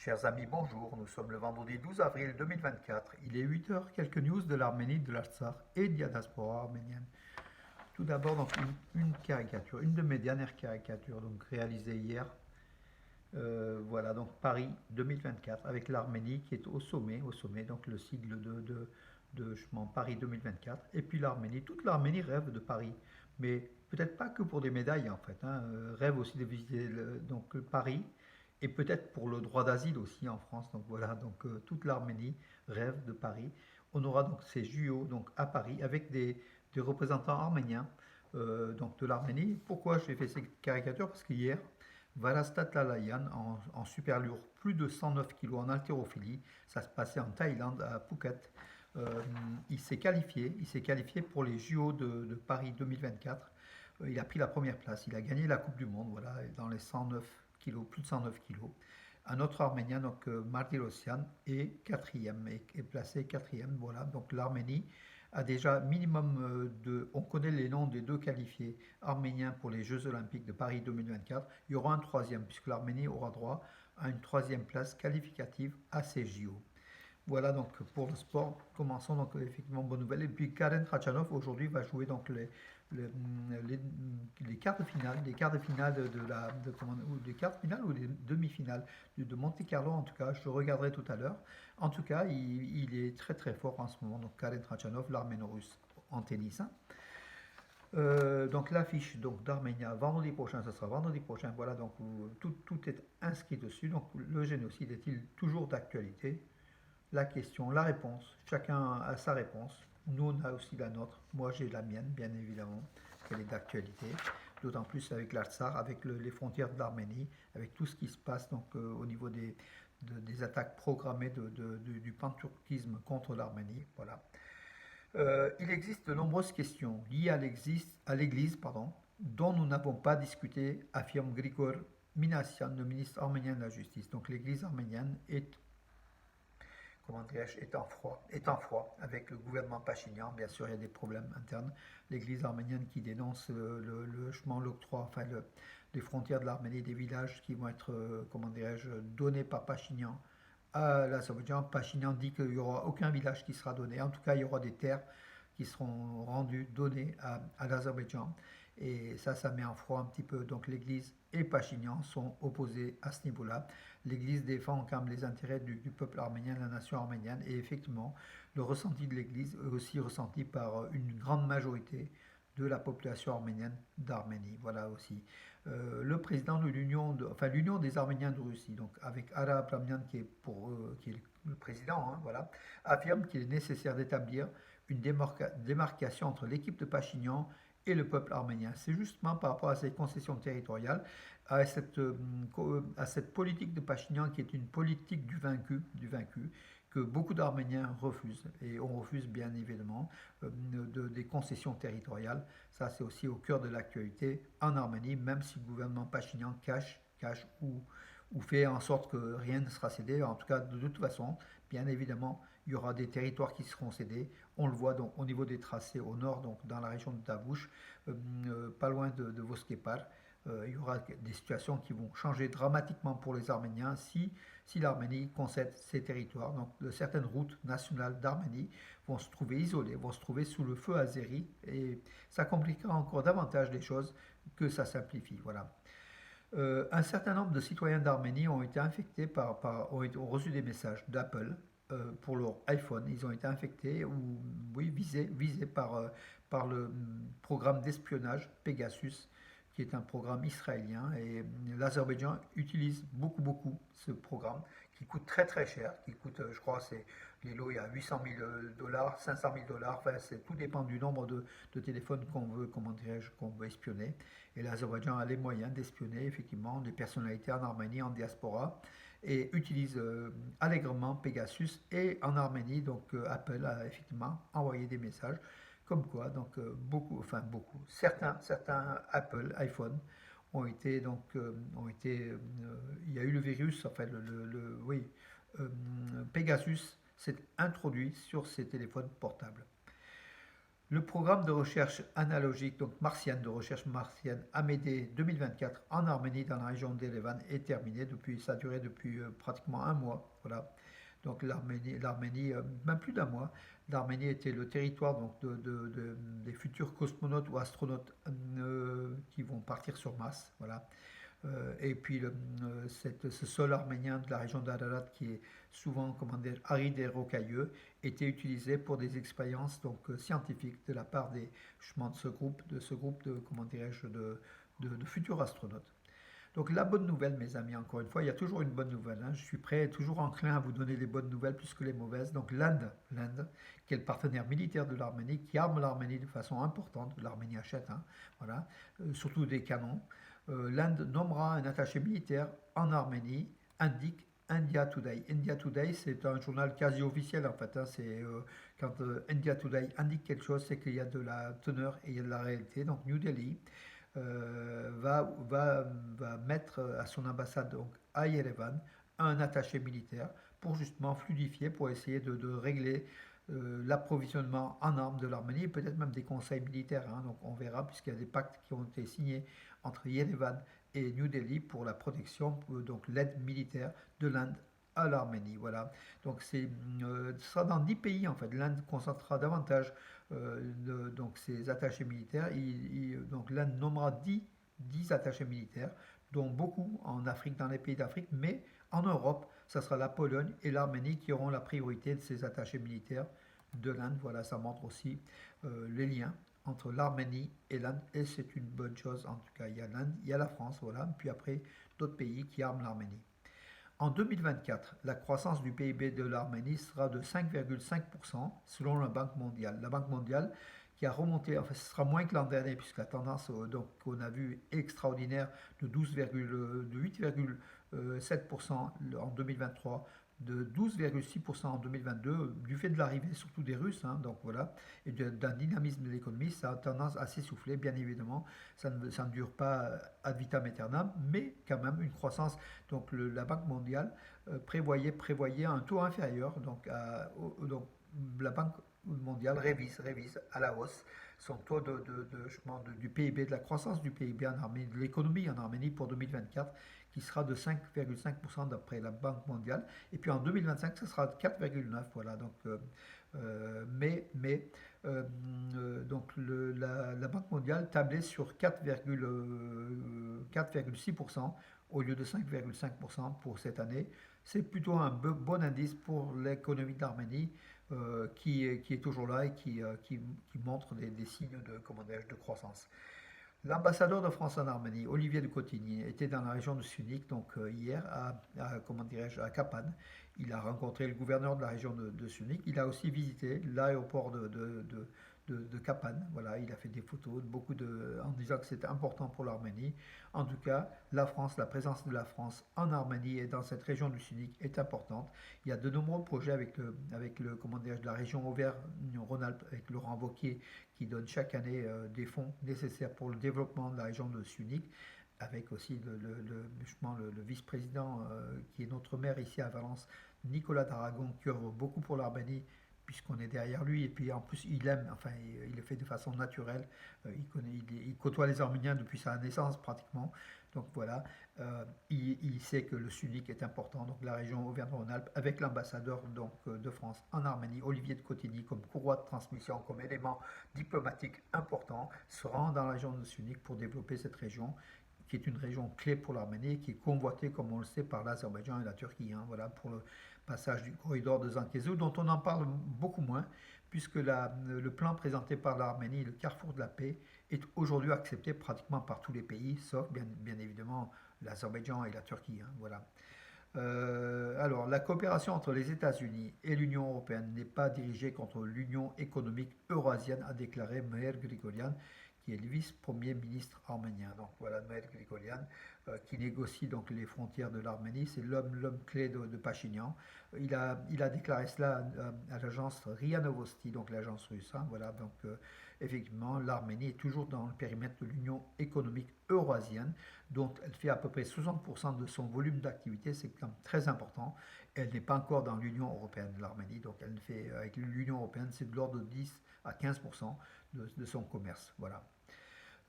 Chers amis, bonjour. Nous sommes le vendredi 12 avril 2024. Il est 8 heures. Quelques news de l'Arménie, de l'Artsakh et de la diaspora arménienne. Tout d'abord, donc une caricature, une de mes dernières caricatures, donc réalisée hier. Voilà, donc Paris 2024 avec l'Arménie qui est au sommet, donc le sigle de justement, Paris 2024. Et puis l'Arménie, toute l'Arménie rêve de Paris, mais peut-être pas que pour des médailles en fait, hein, rêve aussi de visiter donc Paris et peut-être pour le droit d'asile aussi en France. Donc voilà, donc toute l'Arménie rêve de Paris. On aura donc ces JO donc à Paris avec des représentants arméniens donc de l'Arménie. Pourquoi j'ai fait ces caricatures? Parce qu'hier, Varastat Lalayan en super lourd, plus de 109 kilos en haltérophilie, ça se passait en Thaïlande, à Phuket. Il s'est qualifié pour les JO de Paris 2024. Il a pris la première place, il a gagné la Coupe du Monde, voilà, dans les 109 kilos, plus de 109 kilos. Un autre Arménien, donc Martirosyan, est placé quatrième. Voilà, donc l'Arménie a déjà minimum on connaît les noms des deux qualifiés arméniens pour les Jeux Olympiques de Paris 2024. Il y aura un troisième, puisque l'Arménie aura droit à une troisième place qualificative à ces JO. Voilà donc pour le sport. Commençons donc effectivement bonne nouvelle. Et puis Karen Khachanov aujourd'hui va jouer donc les, les, les quarts de finale ou des quarts de finale ou des demi-finales de Monte Carlo en tout cas. Je regarderai tout à l'heure. En tout cas, il est très très fort en ce moment. Donc Karen Khachanov, l'arméno-russe en tennis. Hein. Donc l'affiche donc d'Arménia vendredi prochain, ce sera vendredi prochain. Voilà donc tout est inscrit dessus. Donc le génocide est-il toujours d'actualité? La question, la réponse. Chacun a sa réponse. Nous, on a aussi la nôtre. Moi, j'ai la mienne, bien évidemment, qu'elle est d'actualité. D'autant plus avec l'Artsakh, avec les frontières de l'Arménie, avec tout ce qui se passe donc, au niveau des attaques programmées du panturquisme contre l'Arménie. Voilà. Il existe de nombreuses questions liées à l'Église, pardon, dont nous n'avons pas discuté, affirme Grigor Minassian, le ministre arménien de la Justice. Donc l'Église arménienne est comment dirais-je, est en froid avec le gouvernement Pachinian. Bien sûr, il y a des problèmes internes. L'église arménienne qui dénonce l'octroi, enfin les frontières de l'Arménie, des villages qui vont être, comment dirais-je, donnés par Pachinian à l'Azerbaïdjan. Pachinian dit qu'il n'y aura aucun village qui sera donné. En tout cas, il y aura des terres qui seront rendues, données à l'Azerbaïdjan. Et ça met en froid un petit peu. Donc l'Église et Pachinian sont opposés à ce niveau-là. L'Église défend quand même les intérêts du peuple arménien, de la nation arménienne. Et effectivement, le ressenti de l'Église est aussi ressenti par une grande majorité de la population arménienne d'Arménie. Voilà aussi. Le président de l'Union des Arméniens de Russie, donc avec Ara Abramyan qui est le président, hein, voilà, affirme qu'il est nécessaire d'établir une démarcation entre l'équipe de Pachinian et le peuple arménien. C'est justement par rapport à ces concessions territoriales, à cette politique de Pachinian qui est une politique du vaincu que beaucoup d'Arméniens refusent, et on refuse bien évidemment des concessions territoriales. Ça, c'est aussi au cœur de l'actualité en Arménie, même si le gouvernement Pachinian cache ou fait en sorte que rien ne sera cédé. En tout cas, de toute façon, bien évidemment, il y aura des territoires qui seront cédés. On le voit donc au niveau des tracés au nord, donc dans la région de Tavouche, pas loin de Voskepar. Il y aura des situations qui vont changer dramatiquement pour les Arméniens si l'Arménie concède ses territoires. Donc certaines routes nationales d'Arménie vont se trouver isolées, vont se trouver sous le feu azéri et ça compliquera encore davantage les choses que ça simplifie. Voilà. Un certain nombre de citoyens d'Arménie ont été infectés ont reçu des messages d'Apple pour leur iPhone. Ils ont été infectés ou oui, visés par le programme d'espionnage Pegasus, qui est un programme israélien. Et l'Azerbaïdjan utilise beaucoup ce programme, qui coûte très très cher, qui coûte, je crois, les lots, il y a 800 000 dollars, 500 000 dollars, enfin, tout dépend du nombre de téléphones qu'on veut, comment dirais-je, qu'on veut espionner. Et l'Azerbaïdjan a les moyens d'espionner effectivement des personnalités en Arménie, en diaspora, et utilise allègrement Pegasus. Et en Arménie, donc Apple a effectivement envoyé des messages comme quoi, donc certains Apple, iPhone il y a eu le virus, enfin oui, Pegasus s'est introduit sur ces téléphones portables. Le programme de recherche analogique, donc martienne, de recherche martienne Amédée 2024 en Arménie, dans la région d'Erevan, est terminé depuis, ça a duré depuis pratiquement un mois. Voilà. Donc même plus d'un mois, l'Arménie était le territoire donc, des futurs cosmonautes ou astronautes qui vont partir sur Mars. Voilà. Et puis ce sol arménien de la région d'Ararat qui est souvent comment dire, aride et rocailleux était utilisé pour des expériences donc, scientifiques de la part des, justement, de ce groupe de, comment dirais-je, de futurs astronautes. Donc la bonne nouvelle, mes amis, encore une fois, il y a toujours une bonne nouvelle. Hein. Je suis prêt, toujours enclin à vous donner les bonnes nouvelles plus que les mauvaises. Donc l'Inde, qui est le partenaire militaire de l'Arménie, qui arme l'Arménie de façon importante, l'Arménie achète, hein, voilà, surtout des canons. L'Inde nommera un attaché militaire en Arménie, indique India Today. India Today, c'est un journal quasi officiel en fait. Hein. C'est quand India Today indique quelque chose, c'est qu'il y a de la teneur et il y a de la réalité. Donc New Delhi va mettre à son ambassade donc, à Yerevan un attaché militaire pour justement fluidifier, pour essayer de régler l'approvisionnement en armes de l'Arménie et peut-être même des conseils militaires. Hein. Donc on verra puisqu'il y a des pactes qui ont été signés entre Yerevan et New Delhi pour la protection, donc l'aide militaire de l'Inde à l'Arménie. Voilà. Donc ce sera dans 10 pays en fait. L'Inde concentrera davantage donc ses attachés militaires. Donc l'Inde nommera 10 attachés militaires, dont beaucoup en Afrique, dans les pays d'Afrique, mais en Europe, ça sera la Pologne et l'Arménie qui auront la priorité de ces attachés militaires de l'Inde. Voilà, ça montre aussi les liens entre l'Arménie et l'Inde, et c'est une bonne chose. En tout cas, il y a l'Inde, il y a la France, voilà, puis après d'autres pays qui arment l'Arménie. En 2024, la croissance du PIB de l'Arménie sera de 5,5% selon la Banque mondiale. La Banque mondiale qui a remonté, enfin ce sera moins que l'an dernier puisque la tendance donc, qu'on a vue extraordinaire de 8,7% en 2023, de 12,6% en 2022, du fait de l'arrivée surtout des Russes, hein, donc voilà, et d'un dynamisme de l'économie, ça a tendance à s'essouffler, bien évidemment, ça ne dure pas ad vitam aeternam, mais quand même une croissance, donc la Banque mondiale prévoyait un taux inférieur, donc la Banque mondiale révise à la hausse son taux du PIB, de la croissance du PIB en Arménie, de l'économie en Arménie pour 2024, qui sera de 5,5% d'après la Banque mondiale. Et puis en 2025, ce sera 4,9%. Voilà, donc, donc la Banque mondiale tablait sur 4,6% au lieu de 5,5% pour cette année. C'est plutôt un bon indice pour l'économie de l'Arménie qui est toujours là et qui montre des signes de, comment de croissance. L'ambassadeur de France en Arménie, Olivier de Cotigny, était dans la région de Sunik, donc hier, comment dirais-je, à Kapan. Il a rencontré le gouverneur de la région de Sunik. Il a aussi visité l'aéroport de Kapan. Voilà, il a fait des photos, en disant que c'était important pour l'Arménie. En tout cas, la France, la présence de la France en Arménie et dans cette région du Sunik est importante. Il y a de nombreux projets avec comment dirais-je, la région Auvergne-Rhône-Alpes, avec Laurent Wauquiez, qui donne chaque année des fonds nécessaires pour le développement de la région de Sunik, avec aussi justement le vice-président qui est notre maire ici à Valence, Nicolas Daragon, qui œuvre beaucoup pour l'Arménie, puisqu'on est derrière lui, et puis en plus il aime, enfin il le fait de façon naturelle, il côtoie les Arméniens depuis sa naissance pratiquement, donc voilà, il sait que le Sunnique est important, donc la région Auvergne-Rhône-Alpes, avec l'ambassadeur donc, de France en Arménie, Olivier de Cotigny, comme courroie de transmission, comme élément diplomatique important, se rend dans la région de Sunnique pour développer cette région, qui est une région clé pour l'Arménie, qui est convoitée, comme on le sait, par l'Azerbaïdjan et la Turquie, hein, voilà, pour le passage du corridor de Zangezur, dont on en parle beaucoup moins, puisque le plan présenté par l'Arménie, le carrefour de la paix, est aujourd'hui accepté pratiquement par tous les pays, sauf bien évidemment l'Azerbaïdjan et la Turquie. Hein, voilà. Alors, la coopération entre les États-Unis et l'Union européenne n'est pas dirigée contre l'Union économique eurasienne, a déclaré Meir Grigorian, qui est le vice-premier ministre arménien. Donc voilà, Meir Grigorian, qui négocie donc les frontières de l'Arménie, c'est l'homme clé de Pachinian. Il a déclaré cela à l'agence RIA Novosti, donc l'agence russe. Hein, voilà, donc, effectivement, l'Arménie est toujours dans le périmètre de l'Union économique eurasienne, dont elle fait à peu près 60% de son volume d'activité, c'est quand même très important. Elle n'est pas encore dans l'Union européenne, l'Arménie, donc elle fait, avec l'Union européenne, c'est de l'ordre de 10 à 15% de son commerce. Voilà.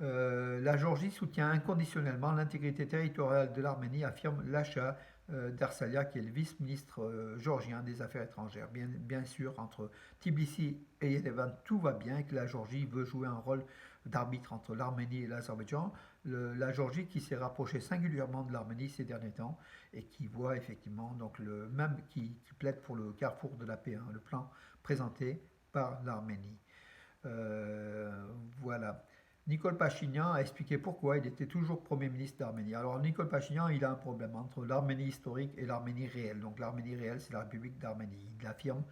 La Géorgie soutient inconditionnellement l'intégrité territoriale de l'Arménie, affirme Lasha Darsalia, qui est le vice-ministre géorgien des Affaires étrangères. Bien sûr, entre Tbilissi et Yerevan, tout va bien et que la Géorgie veut jouer un rôle d'arbitre entre l'Arménie et l'Azerbaïdjan. La Géorgie qui s'est rapprochée singulièrement de l'Arménie ces derniers temps et qui voit effectivement, donc même qui plaide pour le carrefour de la paix, hein, le plan présenté par l'Arménie. Voilà. Nicole Pachinian a expliqué pourquoi il était toujours Premier ministre d'Arménie. Alors Nicole Pachinian, il a un problème entre l'Arménie historique et l'Arménie réelle. Donc l'Arménie réelle, c'est la République d'Arménie. Il affirme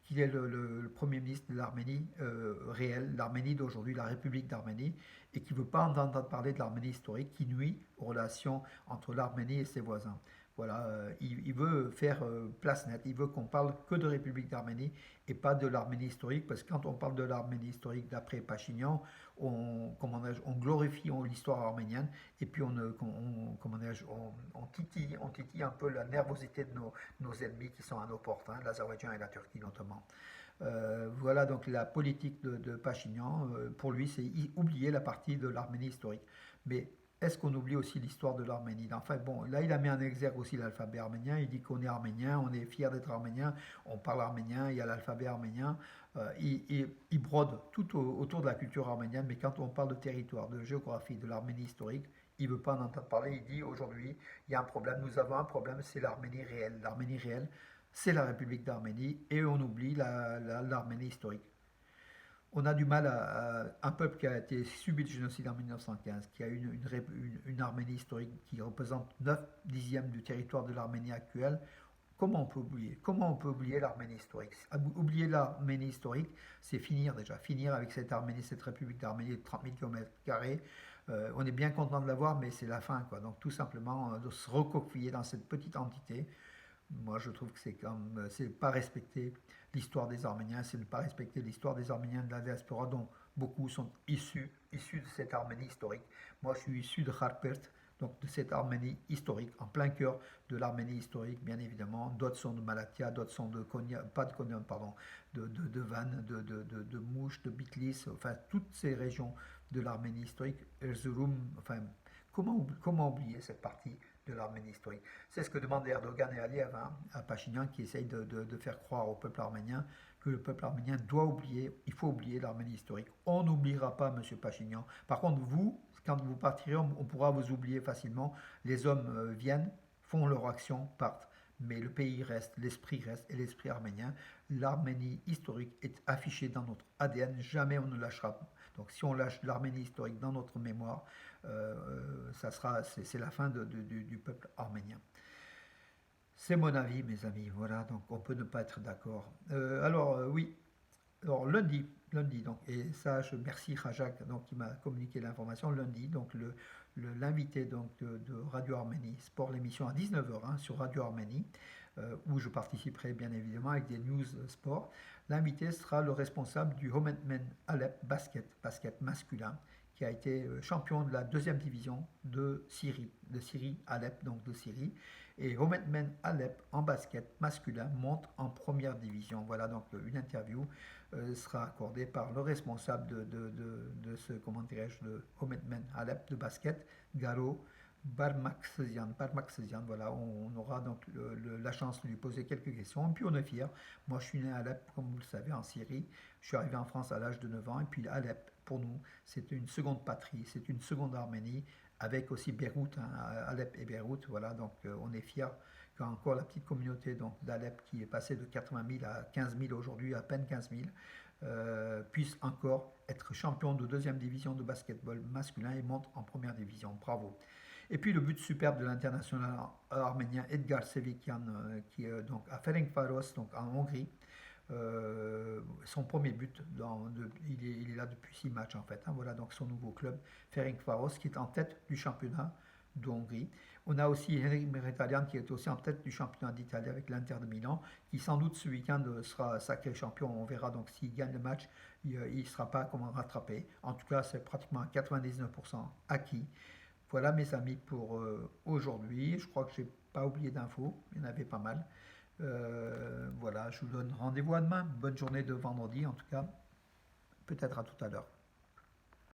qu'il est le Premier ministre de l'Arménie réelle, l'Arménie d'aujourd'hui, la République d'Arménie, et qui ne veut pas entendre parler de l'Arménie historique, qui nuit aux relations entre l'Arménie et ses voisins. Voilà, il veut faire place nette, il veut qu'on parle que de République d'Arménie et pas de l'Arménie historique, parce que quand on parle de l'Arménie historique d'après Pachinian, on glorifie l'histoire arménienne et puis on titille un peu la nervosité de nos ennemis qui sont à nos portes, hein, l'Azerbaïdjan et la Turquie notamment. Voilà donc la politique de Pachinian. Pour lui, c'est oublier la partie de l'Arménie historique. Mais est-ce qu'on oublie aussi l'histoire de l'Arménie? Enfin bon, là il a mis en exergue aussi l'alphabet arménien, il dit qu'on est arménien, on est fier d'être arménien, on parle arménien, il y a l'alphabet arménien, il brode tout autour de la culture arménienne, mais quand on parle de territoire, de géographie, de l'Arménie historique, il ne veut pas en entendre parler, il dit aujourd'hui, il y a un problème, nous avons un problème, c'est l'Arménie réelle. L'Arménie réelle, c'est la République d'Arménie, et on oublie l'Arménie historique. On a du mal un peuple qui a été subi le génocide en 1915, qui a une Arménie historique qui représente 9 dixièmes du territoire de l'Arménie actuelle. Comment on peut oublier? Comment on peut oublier l'Arménie historique? Oublier l'Arménie historique, c'est finir déjà, finir avec cette Arménie, cette République d'Arménie de 30 000 km². On est bien content de l'avoir, mais c'est la fin, quoi. Donc tout simplement de se recoquiller dans cette petite entité. Moi, je trouve que c'est pas respecter l'histoire des Arméniens, c'est ne pas respecter l'histoire des Arméniens de la diaspora, dont beaucoup sont issus de cette Arménie historique. Moi, je suis issu de Kharpert, donc de cette Arménie historique, en plein cœur de l'Arménie historique, bien évidemment. D'autres sont de Malatya, d'autres sont de Konya, pas de Konya, pardon, de Van, de Mouche, de Bitlis, enfin toutes ces régions de l'Arménie historique, Erzurum, enfin comment oublier cette partie de l'Arménie historique? C'est ce que demandent Erdogan et Aliyev, hein, à Pachinian, qui essaye de faire croire au peuple arménien que le peuple arménien doit oublier, il faut oublier l'Arménie historique. On n'oubliera pas, monsieur Pachinian. Par contre, vous, quand vous partirez, on pourra vous oublier facilement. Les hommes viennent, font leur action, partent. Mais le pays reste, et l'esprit arménien. L'Arménie historique est affichée dans notre ADN, jamais on ne lâchera. Donc si on lâche l'Arménie historique dans notre mémoire, c'est la fin du peuple arménien. C'est mon avis, mes amis. Voilà, donc on peut ne pas être d'accord. Oui, alors lundi donc, et ça je merci Rajak donc qui m'a communiqué l'information lundi, donc l'invité donc de Radio Arménie Sport, l'émission à 19h hein, sur Radio Arménie, où je participerai bien évidemment avec des news sport. L'invité sera le responsable du Hometmen Alep basket masculin, qui a été champion de la deuxième division de Syrie, Alep, donc de Syrie. Et Hometmen Alep en basket masculin monte en première division. Voilà donc une interview sera accordée par le responsable de ce, comment dirais-je, de Hometmen Alep de basket, Garo Barmaksesian, voilà, on aura donc la chance de lui poser quelques questions. Et puis on est fiers. Moi, je suis né à Alep, comme vous le savez, en Syrie. Je suis arrivé en France à l'âge de 9 ans. Et puis Alep, pour nous, c'est une seconde patrie, c'est une seconde Arménie, avec aussi Beyrouth, hein, Alep et Beyrouth. Voilà, donc on est fiers quand encore la petite communauté d'Alep, qui est passée de 80 000 à 15 000 aujourd'hui, à peine 15 000, puisse encore être champion de deuxième division de basketball masculin et monte en première division. Bravo. Et puis le but superbe de l'international arménien Edgar Sevikian, qui est donc à Ferencváros, donc en Hongrie. Son premier but, il est là depuis 6 matchs en fait. Hein, voilà donc son nouveau club, Ferencváros, qui est en tête du championnat de Hongrie. On a aussi Henrik Mkhitaryan qui est aussi en tête du championnat d'Italie avec l'Inter de Milan, qui sans doute ce week-end sera sacré champion. On verra donc s'il gagne le match, il ne sera pas comment rattraper. En tout cas, c'est pratiquement à 99% acquis. Voilà mes amis pour aujourd'hui. Je crois que j'ai pas oublié d'infos, il y en avait pas mal. Voilà, je vous donne rendez-vous à demain. Bonne journée de vendredi en tout cas. Peut-être à tout à l'heure.